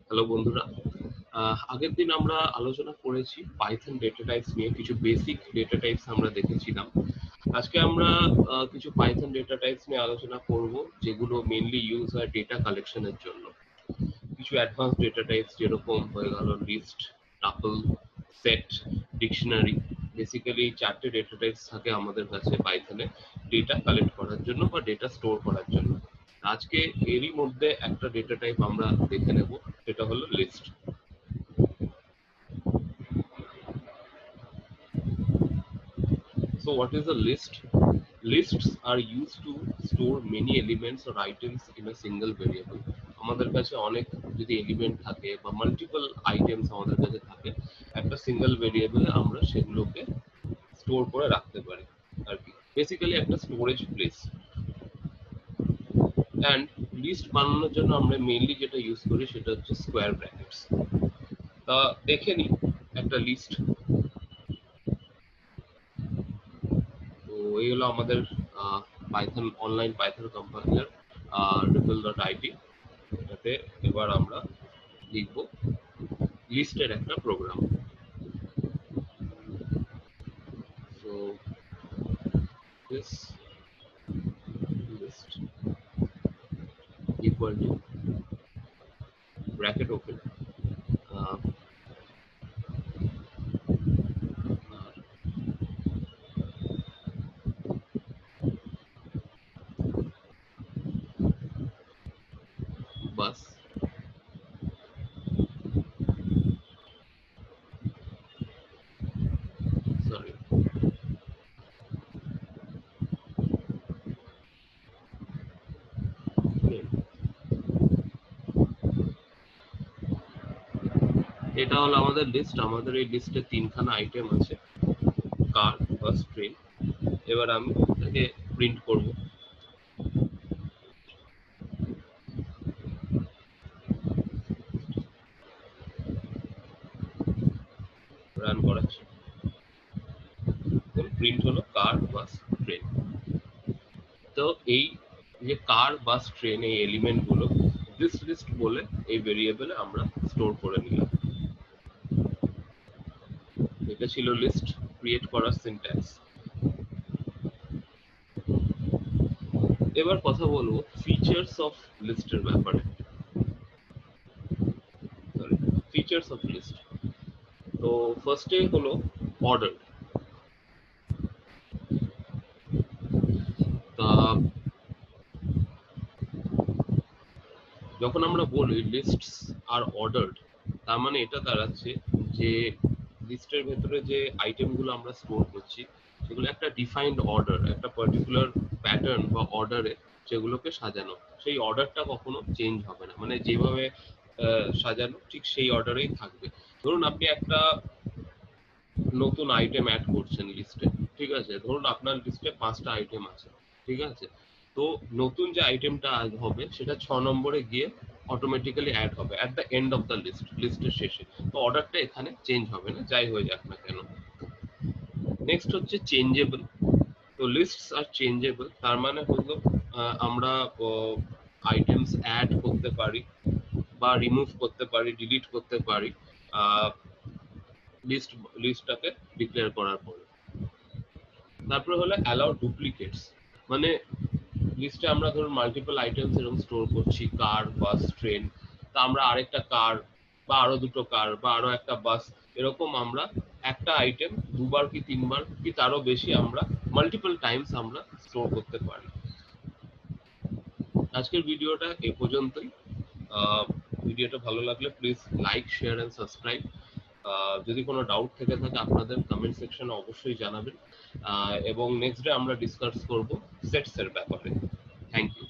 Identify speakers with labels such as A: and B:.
A: Hello বন্ধুরা, আগের দিন আমরা আলোচনা করেছি পাইথন ডেটা টাইপস নিয়ে। কিছু বেসিক ডেটা টাইপস আমরা দেখেছিলাম। আজকে আমরা কিছু পাইথন ডেটা টাইপস নিয়ে আলোচনা করব, যেগুলো মেইনলি ইউজ হয় ডেটা কালেকশনের জন্য। কিছু অ্যাডভান্স ডেটা টাইপস যেরকম হয়ে গেল list, tuple, set, dictionary. Basically এই চারটে ডেটা টাইপস থাকে আমাদের কাছে পাইথনে ডেটা কালেক্ট করার জন্য বা ডেটা স্টোর করার জন্য। আজকে এরই মধ্যে একটা ডেটা টাইপ আমরা দেখে নেব, সেটা হলো list. So what is a list? Lists are used to store many elements or items in a single variable. আমাদের কাছে অনেক যদি এলিমেন্ট থাকে বা মাল্টিপল আইটেমস আমাদের কাছে থাকে, একটা সিঙ্গেল ভেরিয়েবলে আমরা সেগুলোকে স্টোর করে রাখতে পারি আর কি। বেসিক্যালি একটা স্টোরেজ প্লেস। অ্যান্ড লিস্ট বানানোর জন্য আমরা মেইনলি যেটা ইউজ করি সেটা হচ্ছে স্কোয়ার ব্র্যাকেটস। তা দেখে নিই একটা লিস্ট। তো এই হলো আমাদের Python online Python compiler ripple.it। এটাতে এবার আমরা লিখব লিস্টের একটা program. So this list equal to bracket open বাস সরি এটা হলো আমাদের লিস্ট। আমাদের এই লিস্টে তিনখানা আইটেম আছে, কার, বাস, ট্রেন। এবার আমি এটাকে প্রিন্ট করব। রান করাচ্ছি। প্রিন্ট হলো কার, বাস, ট্রেন। তো এই যে কার, বাস, ট্রেন এই এলিমেন্ট গুলো দিস লিস্ট বলে এই ভেরিয়েবলে আমরা স্টোর করে নিলাম। এটা ছিল লিস্ট ক্রিয়েট করার সিনট্যাক্স। এবার কথা বলবো ফিচার্স অফ লিস্টের ব্যাপারে। Features of list. তো ফার্স্টে হলো অর্ডার। তা যখন আমরা বলি লিস্টস আর অর্ডার, তার মানে এটা দাঁড়াচ্ছে যে লিস্টের ভেতরে যে আইটেমগুলো আমরা স্টোর করছি সেগুলো একটা ডিফাইন্ড অর্ডার, একটা পার্টিকুলার প্যাটার্ন বা অর্ডারে সেগুলোকে সাজানো। সেই অর্ডারটা কখনো চেঞ্জ হবে না, মানে যেভাবে সাজানো ঠিক সেই অর্ডারেই থাকবে। ধরুন আপনি একটা নতুন আইটেম অ্যাড করছেন লিস্টে, ঠিক আছে? ধরুন আপনার লিস্টে 5টা আইটেম আছে, ঠিক আছে? তো নতুন যে আইটেমটা হবে সেটা 6 নম্বরে গিয়ে অটোমেটিক্যালি অ্যাড হবে at the end of the list, লিস্টের শেষে। তো অর্ডারটা এখানে চেঞ্জ হবে না, যাই হয়ে যাক না কেন। নেক্সট হচ্ছে চেঞ্জেবল। তো লিস্টস আর চেঞ্জেবল, তার মানে হলো আমরা আইটেমস অ্যাড করতে পারি বা রিমুভ করতে পারি, ডিলিট করতে পারি লিস্টটাকে ডিক্লেয়ার করার পরে। তারপরে হলো অ্যালাউ ডুপ্লিকেটস, মানে লিস্টে আমরা ধরুন মাল্টিপল আইটেমস এরকম স্টোর করছি, কার, বাস, ট্রেন। তা আমরা আরেকটা কার বা আরো দুটো কার বা আরো একটা বাস, এরকম আমরা একটা আইটেম দুবার কি তিনবার কি তারও বেশি আমরা মাল্টিপল টাইমস আমরা স্টোর করতে পারি। আজকের ভিডিওটা এ পর্যন্তই। ভিডিওটা ভালো লাগলে please like, share and subscribe. যদি কোনো ডাউট থেকে থাকে আপনাদের কমেন্ট সেকশনে অবশ্যই জানাবেন। এবং নেক্সট ডে আমরা ডিসকাস করব সেটস এর ব্যাপারে। Thank you.